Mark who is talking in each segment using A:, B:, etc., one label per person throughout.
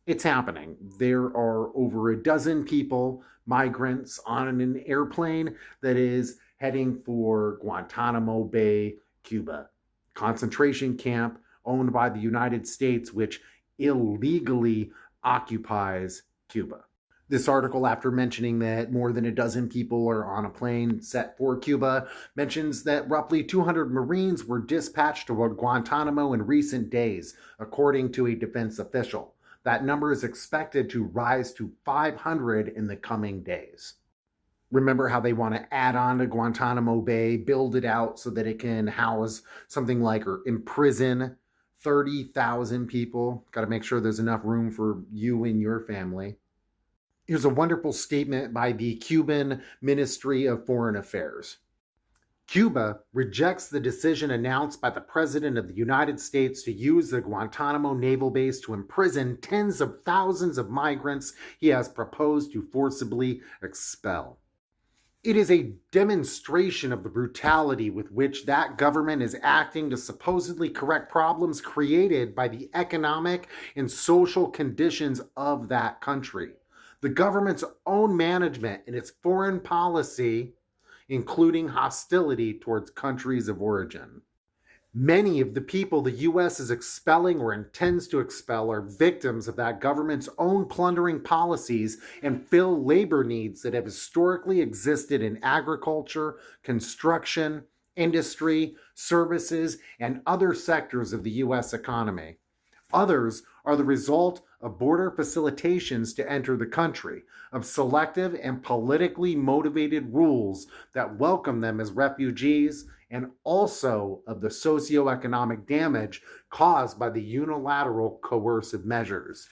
A: It's happening. There are over a dozen people, migrants, on an airplane that is heading for Guantanamo Bay, Cuba, concentration camp owned by the United States, which illegally occupies Cuba. This article, after mentioning that more than a dozen people are on a plane set for Cuba, mentions that roughly 200 Marines were dispatched toward Guantanamo in recent days, according to a defense official. That number is expected to rise to 500 in the coming days. Remember how they want to add on to Guantanamo Bay, build it out so that it can house something like or imprison 30,000 people? Got to make sure there's enough room for you and your family. Here's a wonderful statement by the Cuban Ministry of Foreign Affairs. Cuba rejects the decision announced by the President of the United States to use the Guantanamo Naval Base to imprison tens of thousands of migrants he has proposed to forcibly expel. It is a demonstration of the brutality with which that government is acting to supposedly correct problems created by the economic and social conditions of that country. The government's own management and its foreign policy, including hostility towards countries of origin. Many of the people the U.S. is expelling or intends to expel are victims of that government's own plundering policies and fill labor needs that have historically existed in agriculture, construction, industry, services, and other sectors of the U.S. economy. Others are the result of border facilitations to enter the country, of selective and politically motivated rules that welcome them as refugees, and also of the socioeconomic damage caused by the unilateral coercive measures.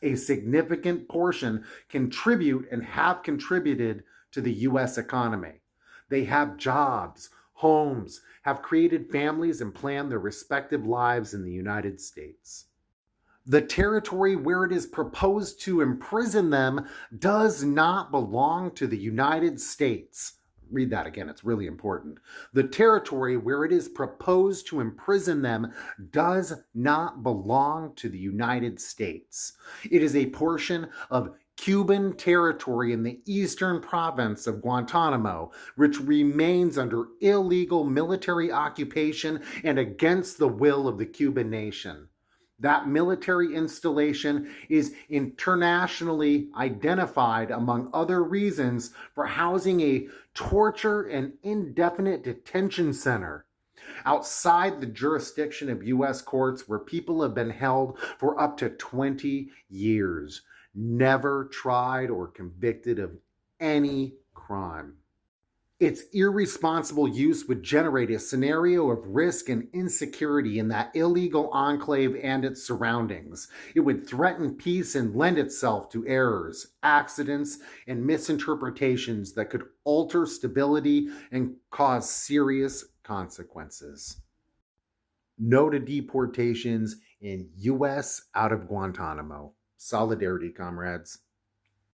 A: A significant portion contribute and have contributed to the U.S. economy. They have jobs, homes, have created families, and planned their respective lives in the United States. The territory where it is proposed to imprison them does not belong to the United States. Read that again, it's really important. The territory where it is proposed to imprison them does not belong to the United States. It is a portion of Cuban territory in the eastern province of Guantanamo, which remains under illegal military occupation and against the will of the Cuban nation. That military installation is internationally identified, among other reasons, for housing a torture and indefinite detention center outside the jurisdiction of U.S. courts where people have been held for up to 20 years, never tried or convicted of any crime. Its irresponsible use would generate a scenario of risk and insecurity in that illegal enclave and its surroundings. It would threaten peace and lend itself to errors, accidents, and misinterpretations that could alter stability and cause serious consequences. No to deportations in U.S. out of Guantanamo. Solidarity, comrades.